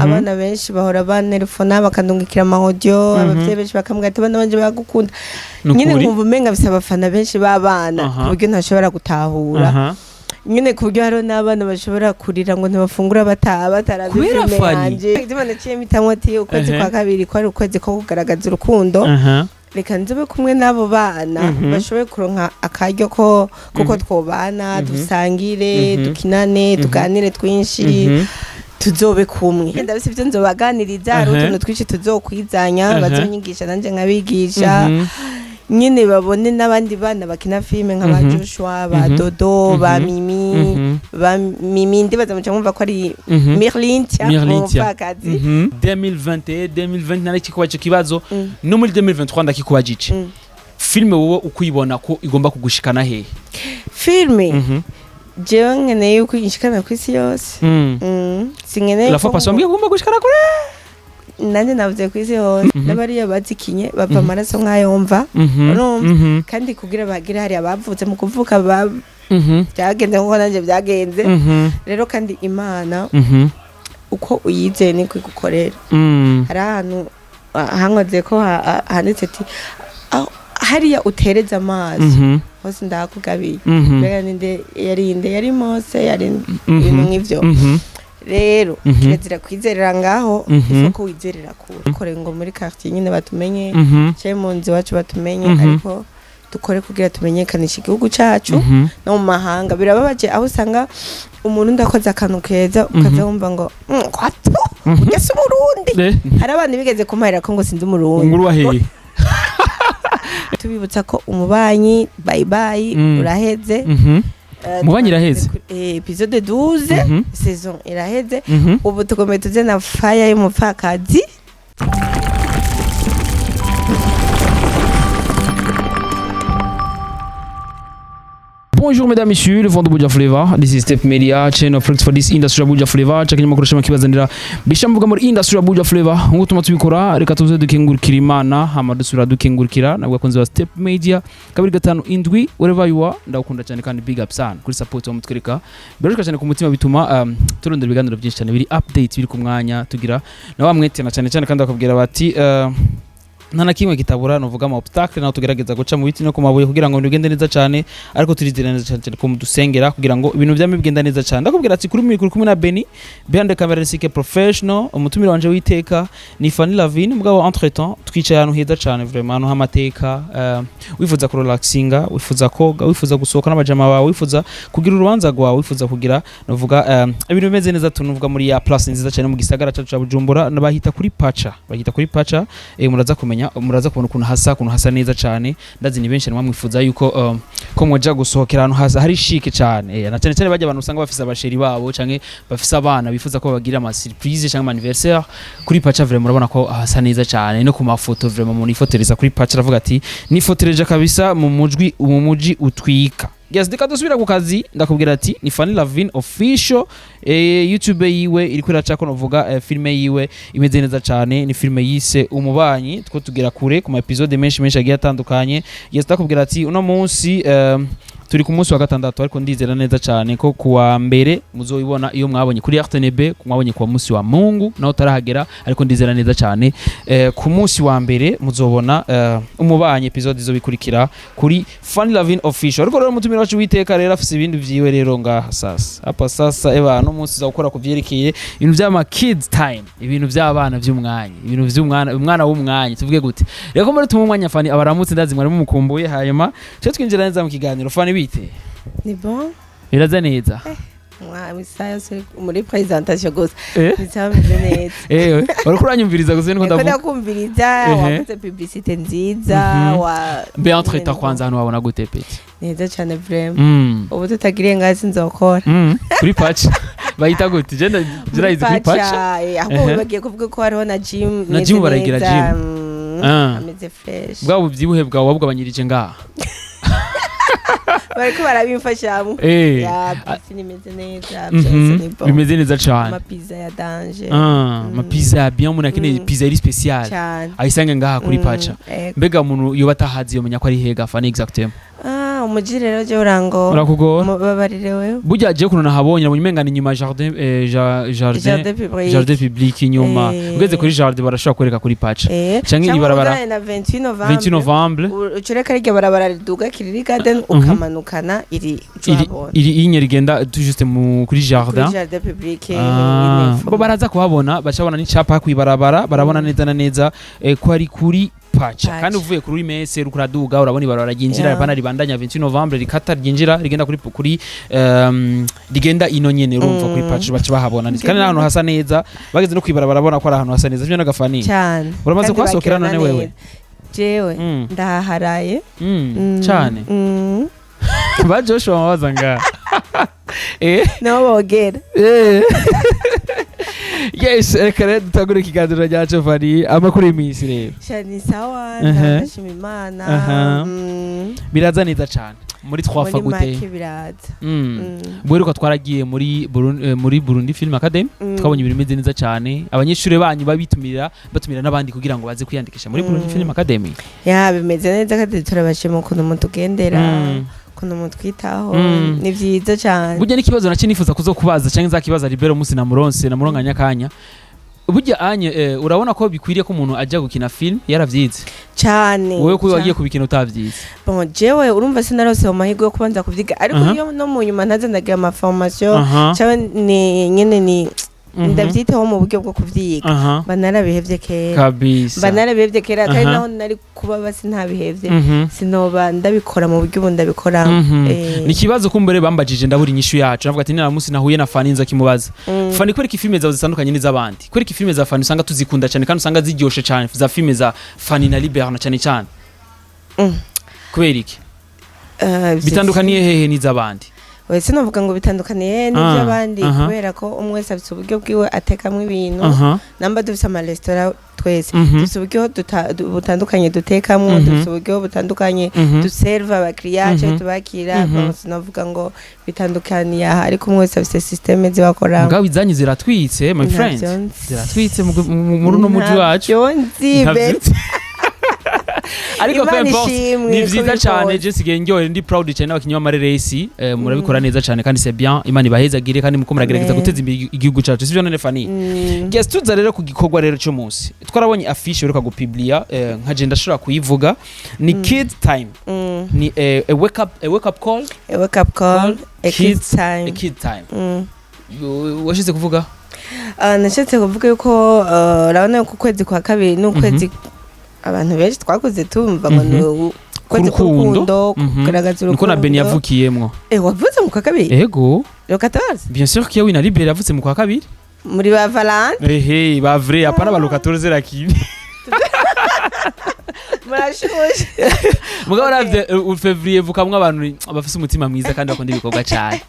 abana benshi bahora banerefona bakandungikira amaudio abavyeyi benshi bakambwira ati bana banje bagukunda nyine nkumva umenga bisaba abafana benshi b'abana kuburyo ntashobora gutahura nyine kuburyo hariho n'abana bashobora kurira ngo ntibafungura batarabivume yanje ndimo naciye mitamwe ati ukwezi kwa kabiri kwari ukwezi ko kugaragaza urukundo reka nzobe kumwe n'abo bana bashoboye kuronka akaryo kuko twobana dusangire dukinane tuganire twinshi tuzobe kumwe ndabise ivyo nzobaganiriza hari utuntu twinshi tuzokwizanya bazonyigisha nanje nkabigisha nyine babone n'abandi bana bakina filme nka ba Joshua ba Dodo ba Mimi ndibaza muca mwumva ko ari Merlin umupfakazi 2020 nariki kubaje kibazo no muri 2023 ndakikubajije filme wowe ukuyibona ko igomba kugushikana he filme jewe nkeneye yuko inshikana kwisi yose sinkeneye la fois passée mbye gomba gushikana kure nanje navuze kwisi hose n'abariya bazikinye bava amaraso nk'ayomva kandi kugira bagira hari abavutse mu kuvuka byagenze nkuko nanje byagenze rero kandi Imana uko uyizeye niko igukorera hari ahantu hankoze ko handitse ati hariya utereza amazi hose ndakugabiye mbega ninde yari Mose yari ibintu nk'ivyo rero kirazira kwizerera ngaho isoko wizerera kure ngo muri quartier nyine batumenye cye mu nzi wacu batumenye ariko dukore kugira tumenyekanisha igihugu cacu no mu mahanga birababaje aho usanga umuntu ndakoze akantu keza ukaza wumva ngo kwato ugese Burundi hari abantu bigeze kumarira ko ngo sinzi umurundi nguru wahe tubibutsa ko umubanyi bye bye uraheze Umubanyi iraheze episode 12 saison iraheze ubu tugomeye tuze na fire y'umupfakazi Bonjour mesdames, messieurs, le vent de Buja Flavor. This is Step Media, channel of for this industry of Buja Flavor. Chakini makurusha makibazanira bishambuga muri industry of Buja Flavor. Ngo tuma tubikora reka tuze dukengurikira Imana hama dusura dukengurikira nabwo akunze wa Step Media. Kabiri gatanu indwi wherever you are ndakunda cyane kandi big up sana kuri support wamutwereka. Birashika cyane ku mutima bituma turondera ibiganiro byinshi cyane biri update biri ku mwanya tugira na wamwete na cyane cyane kandi bakabwira bati nta kimwe kitabura novuga ama obstacle naho tugerageza guca mu biti no kumabuye kugira ngo bigende neza cyane ariko turizera neza cyane ko mudusengera kugira ngo ibintu byame bigenda neza cyane ndakubwira ati kuri kumwe na Benny behind the camera sike professional umutumire wanje witeka ni Fanny Lavine mugabo entre temps twicaye ahantu heza cyane vraiment no hamateka wifuza ku relaxinga wifuza koga wifuza gusohoka n'abajama bawe wifuza kugira urubanza rwawe wifuza kugira novuga ibintu bimeze neza tunuvuga muri ya place nziza cyane mu gisagara cyacu ca Bujumbura nabahita kuri Pacha muraza kumenya muraza kubona ukuntu hasa neza cyane ndazi ni benshi namwifuza yuko ko mwoja gusohokera ahantu hasa hari chic cyane na cyane bajya abantu usanga bafise abasheri babo canke bafise abana bifuza ko bagira ama surprise canke anniversaire kuri Pacha vraiment murabona ko hasa neza cyane no ku mafoto vraiment mu ifotoreza kuri Pacha ravuga ati ni fotoreje kabisa mu muji utwika. Yes, deka dusubira ku kazi ndakubwira ati ni Fanny Lavine official YouTube yiwe iri kwiraca ko novuga filme yiwe imeze neza cyane ni filme yise Umubanyi two tugera kure ku ma episode menshi agiye atandukanye. Yes, ndakubwira ati uno munsi turi ku munsi wa gatandatu ariko ndizera neza cyane ko kuwa mbere muzoyibona iyo mwabonye kuri RTNB mwabonye kuwa munsi wa Mungu naho tarahagera ariko ndizera neza cyane ku munsi wa mbere muzobona Umubanyi episode zo bikurikira kuri Fanny Lavine official ariko rero mutumira wacu witeka rero afise ibindi vyiwe rero ngaha sasa no munsi za gukora kuvyerekeye ibintu by'ama kids time ibintu by'abana by'umwanya ibintu by'umwana w'umwanya tuvuge gute rero ko muri tumumwanya Fanny abaramutse ndazi mwari mumukumbuye hanyuma cyo twinjira neza mu kiganiro Fanny bite ni bon biraza neza misaya muri presentation gusa bitameze neza wari kuranyumviriza gusa niko ndavuga kumviriza wavuze publicité nziza wa be entre ta kwanza hano wabona gute peti neza cyane vraiment ubu tutagiriye ngazi nzokora kuri Pacha bayita gute je ndirayize kuri Pacha aho bagiye kuvuga ko hariho na gym baragira gym ameze fresh bwa byibuhe bwawe wabugabanyirije ngaha bariko barabimfashamo imeze neza bimeze neza cyane amapizza ya danger amapizza ya bien umuntu akeneye pizza iri special cyane ayisanga ngaha kuri Pacha mbega umuntu yo batahazi yomenya ko ari hega Fanny exactement umuji rero je urango urakugora mubabarire wewe burya je kuno nahabonye nabonye imengana inyuma jardin public inyuma ugeze kuri jardin barashobora kwereka kuri patch canke ibarabara na 28 Novembre ucereka rige barabara riduga kiriri garden ukamanukana iri inye rigenda juste kuri jardin public bo baraza kuhabona bacabona n'icapa kwibarabara barabona neza na neza ko ari kuri pacha kandi uvuye kuri mese rukuraduga urabona ibarabara ryinjira bana ribandanya 28 Novembre rikata ryinjira rigenda kuri rigenda ino nyene urumva kuri pacha baca bahabona kandi nahantu hasa neza bageze no kwibarabara bona ko ari ahantu hasa neza byo n'agafani cyane uramaze kwasokera none wewe jewe ndaharaye cyane ba Joshua mabaza nga no bogera yes reka dutagure ikiganiro ryacu Fanny amakuru y'imisi rero cyane sawa ndashima Imana biraza neza cyane muri twafa gute bweruka twaragiye muri Burundi Film Academy twabonye ibintu bimeze neza cyane abanyeshuri banyu batumira n'abandi kugira ngo baze kwiyandikisha muri Burundi Film Academy bimeze neza kandi turabashima ukuntu mutugendera kuno mutwitaho ni vyiza cyane burya n'ikibazo nacyo nifuza kuzokubaza canke nzakibaza Libero musi na muronganya kanya burya anye urabona ko bikwiriye ko umuntu ajya gukina film yaravyize cyane wowe ko wagiye kubikina utavyize bon jewe urumva sinarose mu mahirwe yo kubanza kuvyiga ariko iyo no mu nyuma ntaze ndagira ama formation cyane ni nyene ni ndavyitaho mu buryo bwo kuvyiga banarabihevye kera kabisa banarabihevye kera kandi naho nari kuba basi ntabihevye sinoba ndabikora mu buryo ndabikora ni kibazo kumbere bambajije ndaburi inyishu yacu navuga ati nina musi nahuye na Fanny nza kimubaza Fanny kwereka filme zawe zitandukanye n'izabandi kwereka filme za Fanny usanga tuzikunda cyane kandi usanga ziryoshe cyane za filme za Fanny na Libera na cyane kwereke bitandukaniye hehe n'izabandi wese novuga ngo bitandukaniye n'iby'abandi kubera ko umwe wese afite uburyo bwiwe atekamwe ibintu namba dufite ama restaurant twese dufite uburyo butandukanye dutekamwe dufite uburyo butandukanye duserva abakiriya cyo tubakira novuga ngo bitandukaniye ariko umwe wese afite systeme zibakora ngaho izanyi ziratwitse my friend ziratwitse muri no muji wacu ariko ni vyiza cyane je sigaye ndyohe ndi proud cyane n'abakinyi b'amareresi murabikora neza cyane kandi c'est bien Imana ibahezagire kandi muko muragerageza guteza imbere igihugu cyacu sivyo none Fanny guess tuza rero ku gikorwa rero cyo munsi twarabonye affiche uruka gupublia nka je ndashobora kuyivuga ni kids time ni a wake up call a kids time washize kuvuga nashatse kuvuga yuko urabona ko kwezi kwa kabiri n'ukwezi abantu benshi twakoze tumva ngo kwezi kurukundo kugaragaza urukundo niko na Beni yavukiyemwo wavuze mu kwa kabiri ego le 14 bien sûr que oui na Libera yavutse mu kwa kabiri muri ba Valente ba vrai apana ba le 14 rakini murashuje mugabo ravye Fevrier vukamwe abantu bafise umutima mwiza kandi bakunda ibikorwa cyane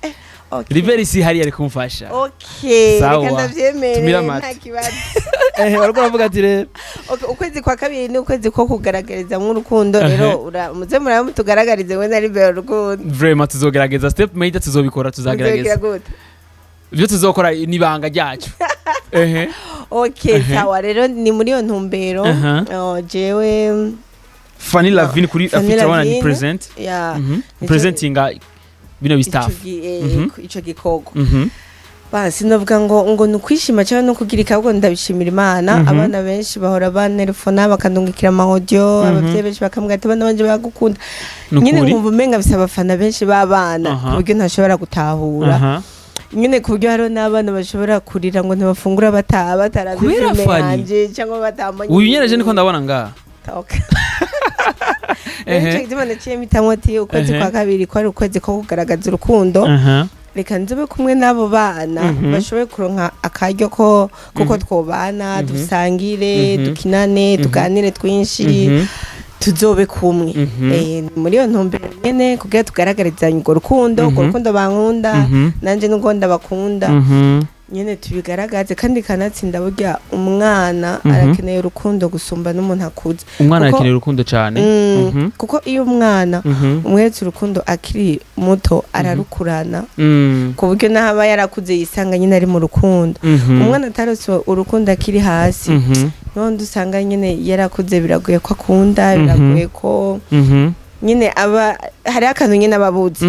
Libera isi hari ari kumfasha reka ndavyemere nta kibazo bariko bavuga ati rero ukwezi kwa kabiri ni ukwezi ko kugaragariza mu rukundo rero muze murabe mutugaragarize we na Libera urukundo vraiment tuzogerageza step major tuzobikora tuzagerageza byo tuzokora nibanga ryacu sawa rero ni muri yo ntumbero jewe Fanny Lavine kuri afite abana ni present presentinga bino bistaff ico gikoko basi novuga ngo nukwishima cyane no kugira ikabwo ndabishimira Imana abana benshi bahora banerefona bakandungikira ama audio abavye benshi bakambwira ati bana banje bagukunda nyine nkumva umenga bisaba abafana benshi babana kuburyo ntashobora gutahura nyine kuburyo haro n'abana bashobora kurira ngo ntibafungura bataravye filme cyangwa batamanye uyu nyereje niko ndabona nga ndimana ciye mitamwe ati ukwezi kwa kabiri kwari ukwezi ko kugaragaza urukundo reka nzobe kumwe n'abo bana bashoboye kuronka akaryo kuko twobana dusangire dukinane tuganire twinshi tuzobe kumwe muri yo ntumbero nyene kugira tugaragarizanye urwo rukundo bankunda nanje n'ubwo ndabakunda nyene tubigaragaze kandi kanatsinda burya umwana arakeneye urukundo gusumba n'umuntu akuze umwana arakeneye urukundo cyane kuko iyo umwana umweretse urukundo akiri muto ararukurana ku buryo n'ahaba yarakuze yisanga nyine ari mu rukundo umwana atarose urukundo akiri hasi niho usanga nyine yarakuze biragoye ko akunda biragoye ko nyine aba hari akantu nyine ababuzi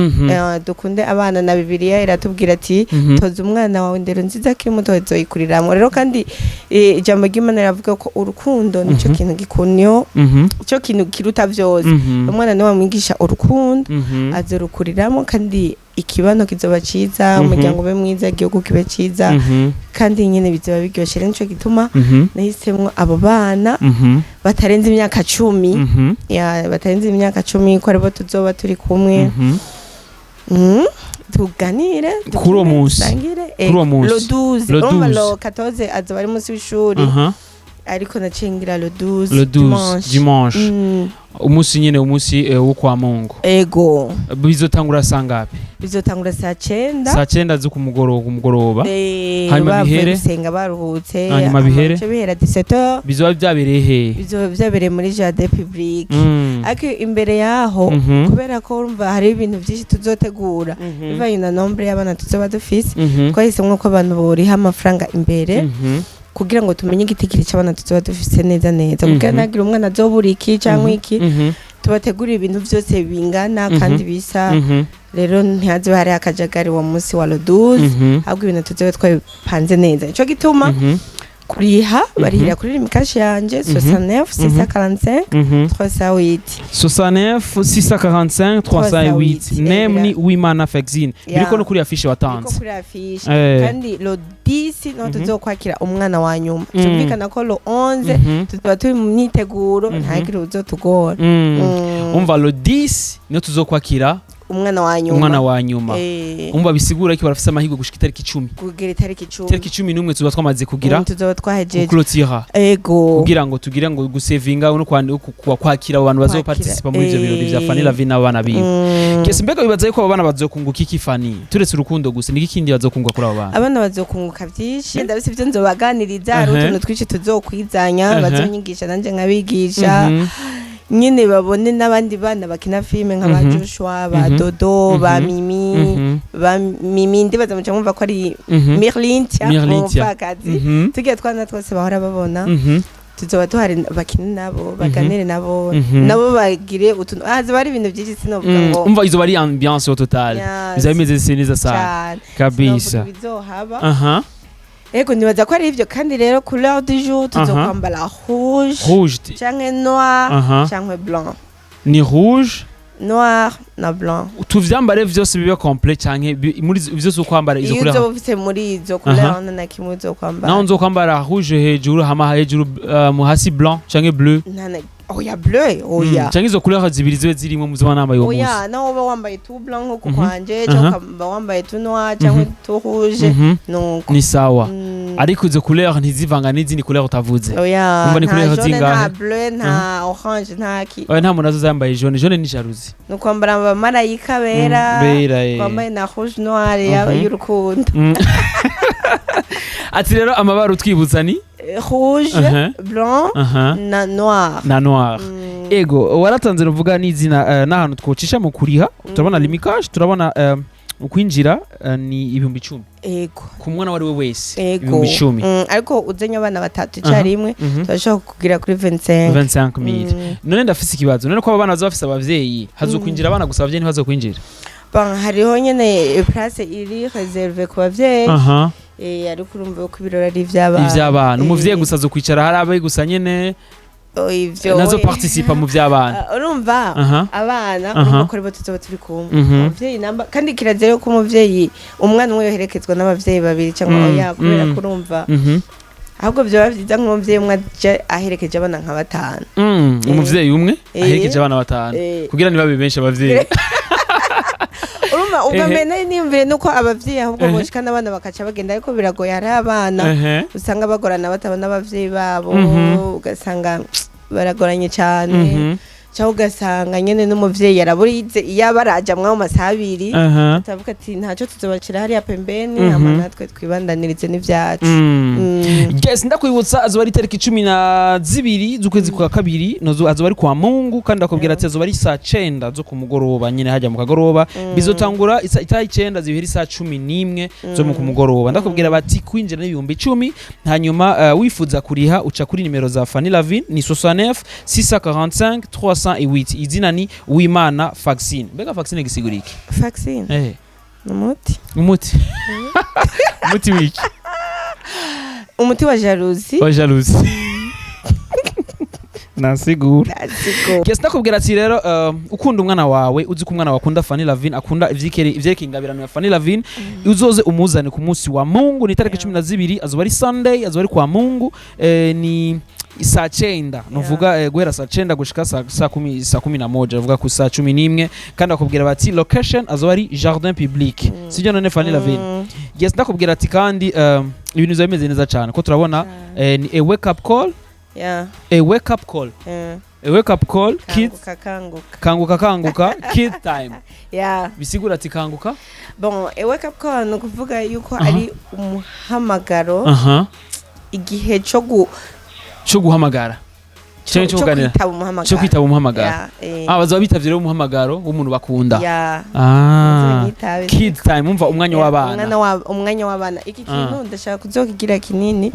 dukunde abana na Bibiliya iratubwira ati toza umwana wawe ndero nziza kiri muto azoyikuriramwo rero kandi ijambo ry'Imana riravuga ko urukundo nico kintu gikunyo cyo kintu kiruta vyose umwana niwe wamwigisha urukundo azorukuriramwo kandi ikibano kizoba ciza umuryango ube mwiza igihugu kibe ciza kandi nyine bizoba biryoshe nico gituma nahisemwo abo bana batarenze imyaka 10 ya batarenze imyaka 10 ko aribo tuzoba turi kumwe tuganire kuri uwo munsi lo 12 lo 14 azoba ari munsi w'ishuri ariko nacingira lo 12 dimanche umunsi nyine umunsi wo kwa Mungu ego bizotangura sangapi bizotangura saa 9 saa 9 zo kumugoroba hanyuma bihere senga baruhutse hanyuma bihere bihera 17h bizoba byabereye he bizoba byabereye muri jardin public ariko imbere yaho kubera ko urumva hari ibintu byinshi tuzotegura bivanye na nombre y'abana tuzoba dufise twahisemwe ko abantu boriha amafaranga imbere kugira ngo tumenye igitikiri cy'abana tuzoba dufise neza kugira nagira umwana azobura iki cyangwa iki tubategurira ibintu byose bingana kandi bisa rero ntihaze hari akajagari wa munsi wa lo 12 ahubwo ibintu tuzoba twapanze neza ico gituma kuriha barihira kuri imikashi yanje 69 645 308 69 645 308 nemni wimana vaccine biriko no kuri afishe watanze kuri afishe kandi lo 10 no tuzokwakira umwana wa nyuma cyumvikana ko lo 11 tuzoba turi mu myiteguro ntagire uzotugora umva lo 10 no tuzokwakira umwana wa nyuma umva bisigura ko barafise amahirwe gushika itariki 10 kugera itariki 10 tariki 11 tuzoba twamaze kugira tuzoba twahejeje kuklotira ego kugira ngo gusevinga no kwakira abantu bazoparticipa muri ivyo birori vya Fanny Lavine n'abana biwe kese mbega bibaza ko abo bana bazokunguka iki Fanny turetse urukundo gusa niki kindi bazokunguka kuri abo bana abana bazokunguka byinshi ndabise ivyo nzobaganiriza ari utuntu twici tuzokwizanya bazonyigisha nanje nkabigisha nyine babone n'abandi bana bakina filme nk'aba Joshua ba Dodo ba Mimi ndibaza mu cyangwa ko ari Merlin umupfakazi tugiye twana twose bahora babona tuzoba tuhari bakina nabo baganire nabo bagire utuntu haza bari ibintu byinshi sinovuga ngo umva izo bari ambiance au total biza bimeze neza sana kabisa bizohaba ego nibaza ko ari ivyo kandi rero couleur du jour tuzokwambara rouge canke noir canke blanc ni rouge noir na blanc tuvyambare vyose bibe complet canke muri vyose ukwambara izo couleur izo bifite muri izo couleur na kimwe uzokwambara naho nzokwambara rouge hejuru hejuru mu hasi blanc canke bleu oya bleu oya canke izo couleur zibiri zibe zirimo muzaba nambaye uwo munsi oya naho uba wambaye tout blanc nko kwanje cyangwa wambaye tout noir cyangwa tout rouge nuko ni sawa ariko izo couleur ntizivanga n'izindi couleur utavuze oya umva ni couleur zingahe nta bleu nta orange nta ki oya nta muntu azambaye jaune ni jalousie no kwambara abamarayika bera kwambaye na rouge noir y'urukundo ati rero amabara utwibutsa ni rouge blanc na noir ego waratanze ruvuga n'izina n'ahantu twocisha mu kuriha turabona limikage turabona ukwinjira ni 10,000 ego ku mwana wari we wese 10,000 ariko uzenya abana batatu icyarimwe turashaka kugira kuri 25,000 none ndafise ikibazo none ko abana bazafise abavyeyi hazokwinjira abana gusa abavyeyi ntibazokwinjira hariho nyene place iri réservé ku bavyeyi ariko urumva ko ibirori ari ivy'abana umuvyeyi gusa azokwicara hari abaye gusa nyene nazo participa mu vy'abana urumva abana urumva ko ribo tuzoba turi kumwe umuvyeyi namba kandi kirazero ko umuvyeyi umwana umwe yoherekezwa n'abavyeyi babiri cyangwa oya kubera ko urumva ahubwo byo bavyiza nk'umuvyeyi umwe aherekeje abana nka 5 umuvyeyi umwe aherekeje abana 5 kugira nibabe benshi abavyeyi urumva ubamene nimvire nuko abavyeyi ahubwo boshikana abana bakaca bagenda ariko biragoye hari abana usanga bagorana batabona abavyeyi babo ugasanga baragoranye cyane cyangwa ugasanga nyene n'umuvyeyi yaraburize iyo baraja mwa mu masabiri atavuga ati ntaco tuzobakira hariya pembeni ama natwe twibandanirize n'ivyacu yes ndakwibutsa azoba ari tariki 12 z'ukwezi kwa kabiri nozo azoba ari kwa Mungu kandi akubwira ati azoba ari saa 9 zo kumugoroba nyene hajya mu kagoroba bizotangura isaa 9 zibiri saa 11 zo mu kumugoroba ndakubwira bati kwinjira n'ibihumbi 10 hanyuma wifuza kuriha uca kuri nimero za Fanny Lavine ni 69 645 1908 izina ni Uwimana Vaccine. Mbega vaccine gisigura iki? Vaccine umuti umuti wiki umuti wa jalousie nasigura Yes, ndakubwira ati rero ukunda umwana wawe uzi ko umwana wakunda Fanny Lavine akunda ivyerekeye ingabirano ya Fanny Lavine uzoze umuzane ku munsi wa Mungu ni tariki 12 azoba ari Sunday azoba ari kwa Mungu ni saa 9 novuga guhera saa 9 gushika saa 11 avuga ku saa 11 kandi akubwira bati location azoba ari jardin public sivyo none Fanny Lavine. Yes, ndakubwira ati kandi ibintu bizameze neza cyane ko turabona ni a wake up call. Yeah. A wake up call. A wake up call. Kids. Kanguka. Kid time. Yeah. Bisigura ati kanguka. Bon, a wake up call no kuvuga yuko ari umuhamagaro. Igihe cyo guhamagara. Cyo kwitaba umuhamagaro. Bazaba bitavye rero umuhamagaro w'umuntu bakunda. Kid time umva umwanya w'abana. Umwanya w'abana. Iki kintu ndashaka kuzokigira kinini.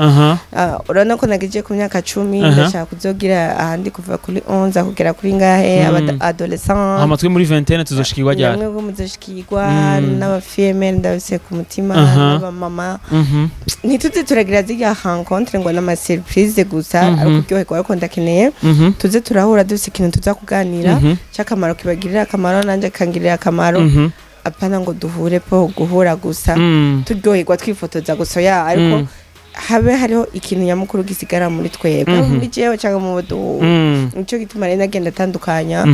Urana ko nagije ku myaka 10 ndashaka kuzogira ahandi kuva kuri 11 kugera kuri ngahe adolescent. Amatwe muri 21 tuzoshikirwa ryari. Namwe muzoshikirwa n'abafemale ndabise ku mutima n'abamama. Ntituze turagira ziga rencontre ngo n'ama surprise gusa ariko kuryoherwa ariko ndakeneye tuze turahura dufite ikintu tuza kuganira cyakamaro kibagirira akamaro nanje kangirira akamaro apana ngo duhure po guhura gusa turyoherwa twifotoza gusa ya ariko habe hariho ikintu nyamukuru gisigara muri twebwe muri jewe cyangwa mu budu nico gituma rero nagenda tandukanya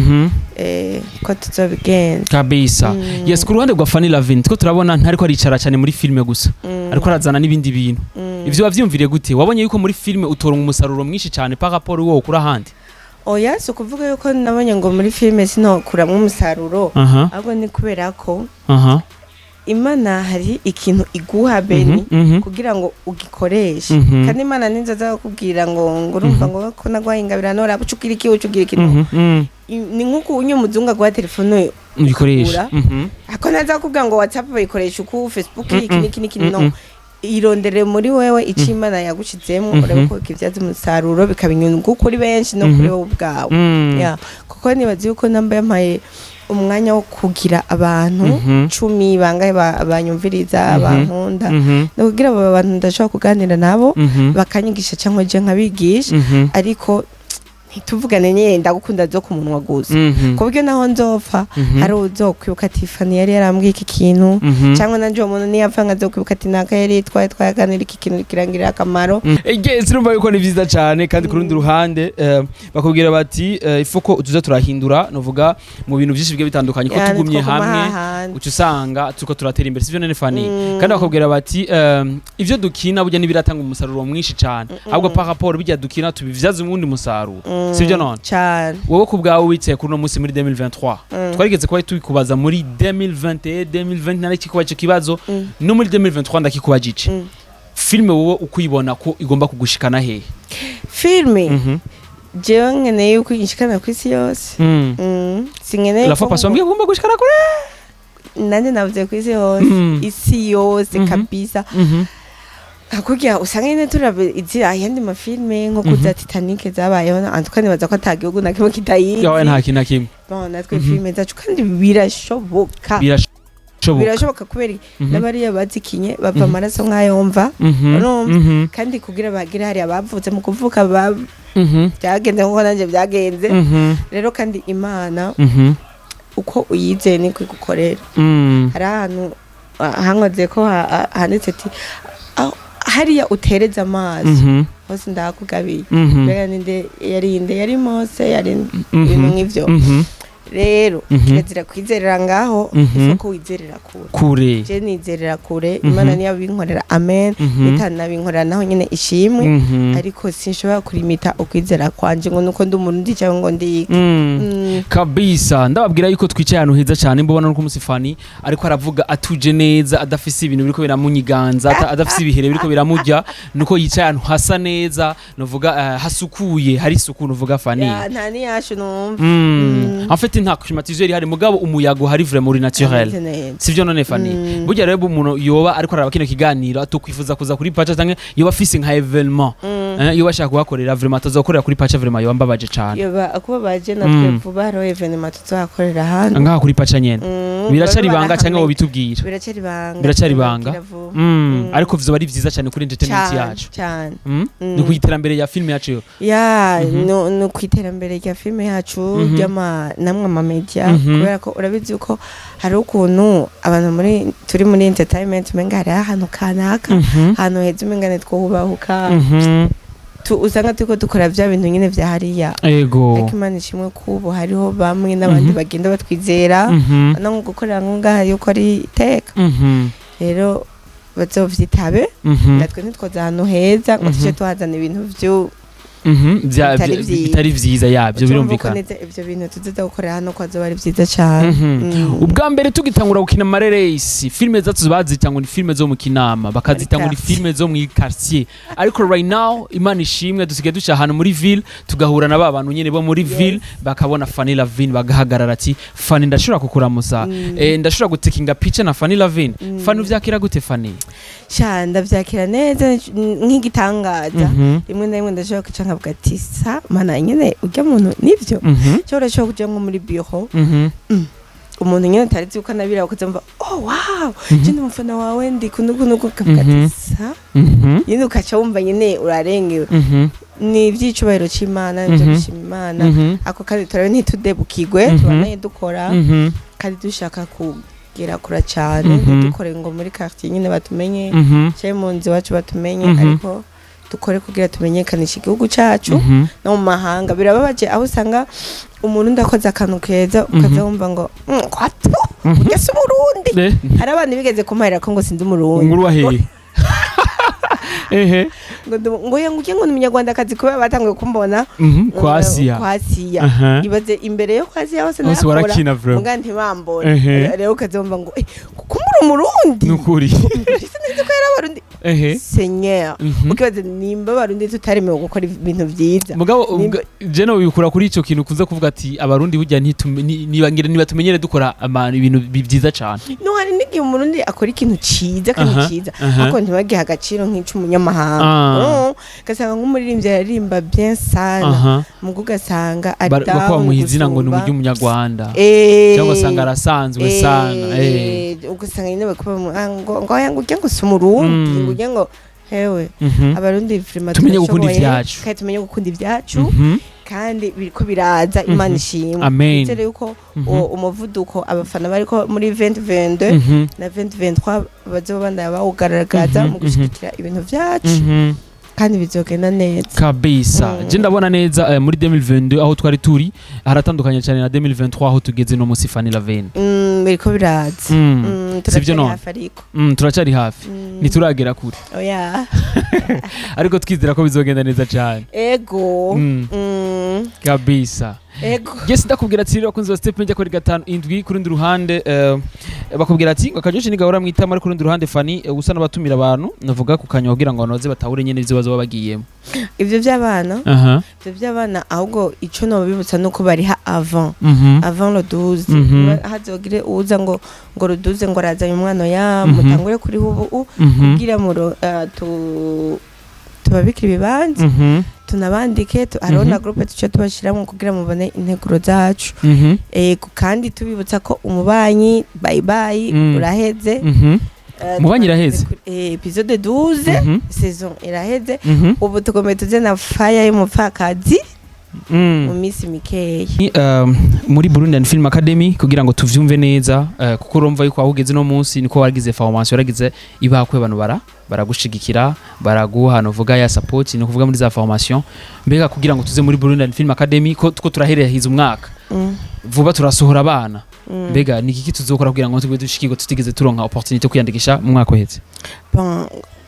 ko tuzobigenza kabisa. Yes, ku ruhande rwa Fanny Lavine two turabona ntariko aricara cyane muri filme gusa ariko arazana n'ibindi bintu ivyo wavyumvire gute wabonye yuko muri filme utoronka umusaruro mwinshi cyane par rapport wo kuri ahandi? Oya so kuvuga yuko nabonye ngo muri filme sinokuramwe umusaruro ahubwo ni kubera ko Imana hari ikintu iguha beni kugira ngo ugikoreshe kandi Imana ninzaza kubwira ngo urumva ngo ko nagwaye ingabirano rabucukira iki ni nkuko unyumuzunga gwa telefone uyikoresha ako naza kubwira ngo WhatsApp bayikoresha ku Facebook iki no irondere muri wewe icimana yagushizemo urabiko kivyaza umusaruro bikabinyungu kuri benshi no kuri wowe ubwawe kuko nibazi yuko namba yampaye umwanya wo kugira abantu 10 bangaye banyumviriza abankunda no kugira aba bantu ndashaka kuganira nabo bakanyigisha cyangwa je nkabigisha ariko ntituvugane nyine ndagukunda zo ku munwa gusa kubyo naho nzopfa hari uzokwibuka ati Fanny yari yarambwiye iki kintu cyangwa nanje umuntu niyapfa nkazokwibuka ati naka yari twaganira iki kintu kirangirira akamaro. Yes, urumva yuko ni vyiza cyane kandi ku rundi ruhande bakubwira bati ifuko tuza turahindura novuga mu bintu byinshi bige bitandukanye ko tugumye hamwe ucu usanga tuko turatera imbere sivyo nene Fanny kandi bakubwira bati ivyo dukina burya nibiratanga umusaruro mwinshi cyane ahubwo par rapport bijya dukina tubivyaza umundi musaruro sivyo none cyane. Wowe kubgawe witse kuri no munsi muri 2023 twarigeze kuba tubikubaza muri 2021 2020 nariki kuba cyo kibazo no muri 2023 ndakikubajice filme wowe ukuyibona ko igomba kugushikana hehe? Filme jewe ngene yuko ishikana kwisi yose singene la fois passée ngomba gushikana kure nanje navuze kwisi yose isi yose kabisa hakugira usanga nyine turabe izi ayandi mafilme nko kuza Titanic zabayeho antukane baza ko atagihugu nakimwe kitayizi yawe nta kintu nakimwe bon natwe filme zacu kandi birashoboka kubera n'abariya bazikinye bava amaraso nk'ayomva kandi kugira bagira hari abavutse mu kuvuka byagenze nko nanje byagenze rero kandi Imana uko uyizeye ni kwigukorera hari ahantu hankoze ko handitse ati hariya utereza amazi hose ndakugabiye mbega ninde yari Mose yari ibintu nk'ivyo rero kirazira kwizerera ngaho isoko wizerera kure je nizerera kure Imana niyo binkorera amen bitana binkorera naho nyine ishimwe ariko sinshobora kurimita ukwizera kwanje ngo nuko ndi umuntu ndi cyangwa ngo ndi kabisa. Ndababwira yuko twicaye ahantu heza cyane mbona nuko umusi Fanny ariko aravuga atuje neza adafise ibintu biriko biramunyiganza adafise ibihere biriko biramujya nuko yicaye ahantu hasa neza novuga hasukuye hari isuku novuga Fanny nta ni yashu numva en fait ati nta climatiseur ihari mugabo umuyago hari vraiment muri naturel sivyo none Fanny burya rero umuntu yoba ariko araba kino kiganiro atokwifuza kuza kuri pacha canke yoba afise nka evenement yoba ashaka kuhakorera vraiment atazokorera kuri pacha vraiment yoba mbabaje cyane yoba akubabaje natwe vuba ro evenement tuzakorera hano ngaha kuri pacha nyene biracari banga canke wo bitubwira biracari banga ariko vyo bari vyiza cyane kuri entertainment yacu cyane ni kwiterambere ya film yacu no kwiterambere ya film yacu y'ama namwe ama media kubera ko urabizi uko hari ukuntu abantu turi muri entertainment menga hari ahantu kanaka hano heza mengane twubahuka usanga tuko dukora vya bintu nyine vya hariya ariko Imana ishimwe kubo hariho bamwe n'abandi bagenda batwizera no gukorera ngaha yuko ari iteka rero bazovyitabe natwe ntitwoza ahantu heza ngo tuje tuhazana ibintu vyo bitari vyiza yabyo birumvikana ivyo bintu tuzoza gukorera hano ko azoba ari vyiza cyane ubwa mbere tugitangura gukina amareresi filme zacu bazitangura ni filme zo mu Kinama bakazitangura filme zo mu quartier ariko right now Imana ishimwe dusigaye duca ahantu muri ville tugahura na babantu nyene bo muri ville bakabona Fanny Lavine bagahagarara ati Fanny ndashobora kukuramusa ndashobora gutekinga picture na Fanny Lavine Fanny uvyakira gute Fanny cyanda vyakira neza nk'igitangaza rimwe na rimwe ndashobora kucanka bwatisa mana nyene ujya muntu nivyo cyora cyo kujya nko muri bureau umuntu nyene tarizi uko nabira ukazumva oh wow jindi mufana wawe ndi kunuko kabwatisa yindi ukaca wumva nyene urarengewe ni ivyicubahiro c'Imana nje gushima Imana ako kandi turabe ntitudebukigwe tubanaye dukora kandi dushaka kugera kura cyane dukore ngo muri quartier nyene batumenye cye mu nzi wacu batumenye ariko dukore kugira tumenyekanisha igihugu cacu no mu mahanga birababaje aho usanga umuntu ndakoze akantu keza ukaza wumva ngo kwato ugese umurundi hari abantu bigeze kumarira ko ngo sindi umurundi nguru wahe ngo yanguke ngo umunyarwanda kazi kuba batangiye kumbona kwasiya ibaze imbere yo kwasiya hose nakora mugandi bambona rero ukazomba ngo kumura umurundi nukuri sinzi ko yarabarundi Seigneur ukibaze nimba barundi tutaremewe gukora ibintu vyiza mugabo je no bikura kuri ico kintu kuza kuvuga ati abarundi burya niba tumenyere dukora ibintu byiza cyane no hari n'igihe umurundi akora ikintu ciza kandi ciza ako ntibagiha agaciro nk'icumunyamahanga gasanga nk'umuririmbyi aririmba bien sana mugo gasanga ari down bakwa muhizina ngo ni umujyi umunyarwanda cyangwa sanga arasanzwe sana ugasanga nyine bakwa ngo yanguke ngo sumurundi nguye ngo hewe abarundi vraiment tumenye gukunda ivyacu kandi tumenye gukunda ivyacu kandi biriko biraza Imana ishimwe ndetse yuko umuvuduko abafana bariko muri 2022 na 2023 bazobandanya bawugaragaza mu gushikira ibintu vyacu kandi bizogenda neza kabisa je ndabona neza muri 2022 aho twari turi haratandukanye cyane na 2023 aho tugeze no musi Fanny Lavine biriko biraza sivyo no turacari hafi nituragera kure oya ariko twizera ko bizogenda neza cyane ego kabisa yes ndakubwira ati rero kunzo step njya kuri 5 indwi kuri ndi ruhande bakubwira ati ngo kajoshe nigahora mwitama ari kuri ndi ruhande Fanny gusa nabatumira abantu navuga ku kanyo kugira ngo banoze batahure nyene ivyo bazo bagiyemo ivyo by'abana ahubwo ico no bibutsa nuko bari ha avant le 12 hazogire uza ngo le 12 ngo razanye umwana ya mutangure kuri ubu kugira mu tubabikira ibibanza tunabandike arona groupe tuce tubashiramo kugira mubone integuro zacu kandi tubibutsa ko umubanyi bye bye uraheze umubanyi iraheze episode 12 saison iraheze ubu tugomba tuze na fire y'umupfakazi mu minsi mikeyi muri Burundi Film Academy kugira ngo tuvyumve neza kuko urumva yuko ahugeze no munsi niko wagize formation yaragize ibakwe abantu baragushigikira baraguha no vuga ya support no kuvuga muri za formation mbega kugira ngo tuze muri Burundi Film Academy ko turaherera hizo umwaka vuba turasohora abana mbega ni kiki tuzokora kugira ngo tugwe dushikirwe tutigeze turonka opportunity kwiyandikisha mu mwaka uheze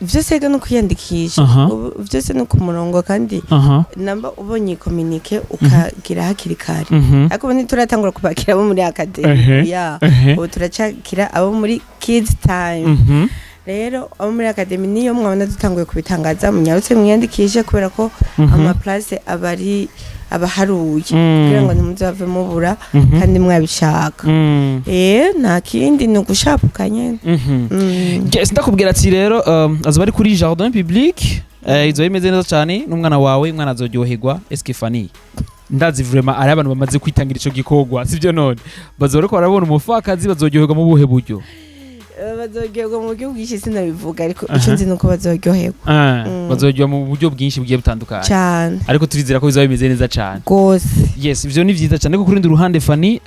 vyose no kwiyandikisha vyose no ku murongo kandi namba ubonye communique ukagira hakiri kare ariko ntituratangura kubakira abo muri academy ubu turacakira abo muri kids time rero abo muri academy niyo mwabona dutanguye kubitangaza munyarutse mwiyandikishe kubera ko ama place abari abaharuye kugira ngo ntimuzave mubura kandi mwabishaka nta kindi ni ugushapuka nyene ndakubwira ati rero azoba ari kuri jardin public izo bimeze neza cyane n'umwana wawe umwana azoryoherwa eske Fanny ndazi vraiment ari abantu bamaze kwitangira ico gikogwa sivyo none bazoreko barabona umupfakazi bazoryoherwa mu buhe buryo bazoryoherwa mu buryo bwinshi sinabivuga ariko icyo nzi nuko bazoryoherwa bazoryoherwa mu buryo bwinshi bugiye butandukanye cyane ariko turizera ko bizaba bimeze neza cyane gose yes ivyo ni vyiza cyane ko kurundi ruhande Fanny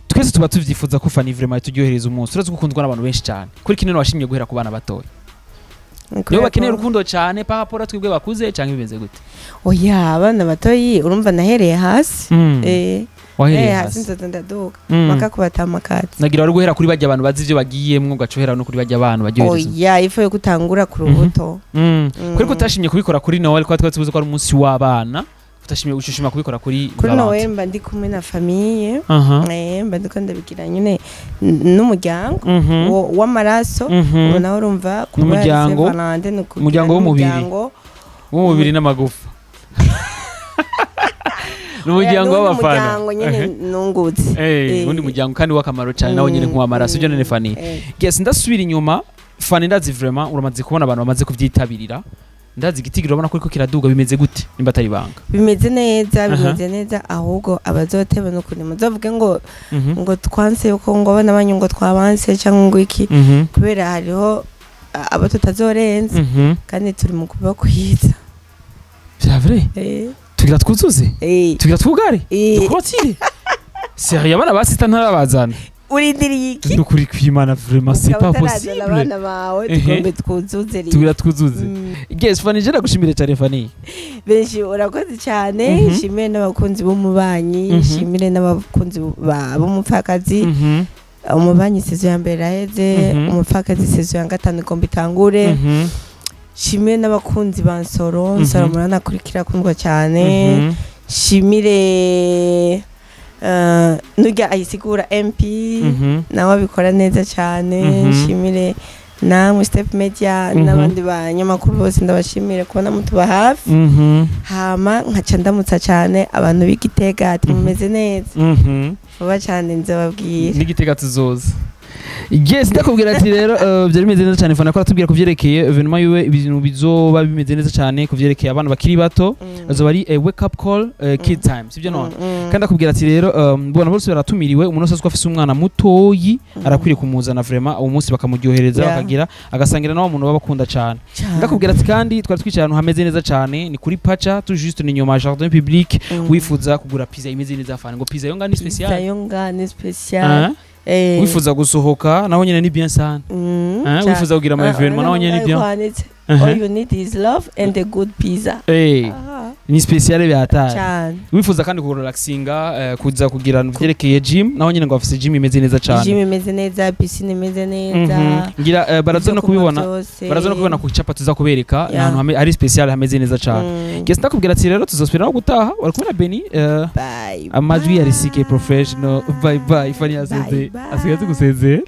twese tuba tuvyifuza ko Fanny vraiment turyohereza umunsi urazi gukundwa n'abantu benshi cyane kuri kinene washimye guhera ku bana batoya niyo bakeneye urukundo cyane parapora twebwe bakuze cyangwa bimeze gute oya abana batoyi urumva nahereye hasi wahereye hasi nzoza ndaduka maka kubatamakazi nagira wari guhera kuri bajya abantu bazi ivyo bagiyemwo gacohera no kuri bajya abantu baryohereza oya ifo yo gutangura ku rubuto kuri ko utashimye kubikora kuri Noel kwa twatubuze ko ari umunsi w'abana utashimye ushishima kubikora kuri Noel mba ndi kumwe na famille mba ndiko ndabigira nyine n'umuryango w'amaraso naho urumva ku umuryango w'umubiri n'amagufa n'umuryango w'abafana n'umuryango nyine nungutse undi muryango kandi w'akamaro cyane nawo nyine nk'uw'amaraso ibyo none Fanny yes ndasubira inyuma Fanny ndazi vraiment uramaze kubona abantu bamaze kuvyitabirira ndazi igitigiro urabona ko ariko kiraduga bimeze gute nimba atari banga bimeze neza ahubwo abazoteba no kuri muzavuge ngo twanse yuko ngo abana banyu ngo twabanse cyangwa ngo iki kubera hariho abo tutazorenza kandi turi mu kuba kwiza c'est vrai tugira twuzuze tugira twugare dukorotire sérieux abana basita ntarabazana urindiriye iki nukuri kwimana vraiment c'est pas possible abana bawe tugombe twuzuze tugira twuzuze yes Fanny je nagushimire cyane Fanny benshi urakoze cyane shimire n'abakunzi b'umubanyi shimire n'abakunzi b'umupfakazi umubanyi sezo ya mbere aheze umupfakazi sezo ya gatanu igomba itangure shimire n'abakunzi ba Nsoro murana kurikira kundwa cyane shimire nujya ayisigura MP nawe abikora neza cyane nshimire namwe Step Media n'abandi banyamakuru bose ndabashimire kubona mutuba hafi hama nkaca ndamutsa cyane abantu b'Igitega ati mumeze neza vuba cyane nzababwira n'Igitega tuzoza yes ndakubwira ati rero byari bimeze neza cyane Fanny ko atubwira kuvyerekeye evenement yiwe ibintu bizoba bimeze neza cyane kuvyerekeye abana bakiri bato azoba ari wake up call kid time sibyo none kandi akubwira ati rero bona bose baratumiriwe umuntu wese afise umwana mutoyi arakwiriye kumuzana vraiment uwo munsi bakamuryohereza bakagira agasangira nawo umuntu babakunda cyane ndakubwira ati kandi twari twicaye ahantu hameze neza cyane ni kuri Pacha tout juste ni nyuma jardin public wifuza kugura pizza imeze neza Fanny ngo pizza yonga ni special wifuza gusohoka naho nyene ni bien sana wifuza kugira ama evenement naho nyene ni bien all you need is love and a good pizza ni special byatari wifuza kandi ku relaxinga kuza kugira vyerekeye gym naho nyene ngo afise gym imeze neza cyane gym imeze neza piscine imeze neza ngira baraza no kubibona ku capa tuza kubereka ahantu ari special hameze neza cyane guess ndakubwira ati rero tuzosubira no gutaha wari kumwe na Benny amajwi ya risike professional bye bye Fanny asigaze gusezera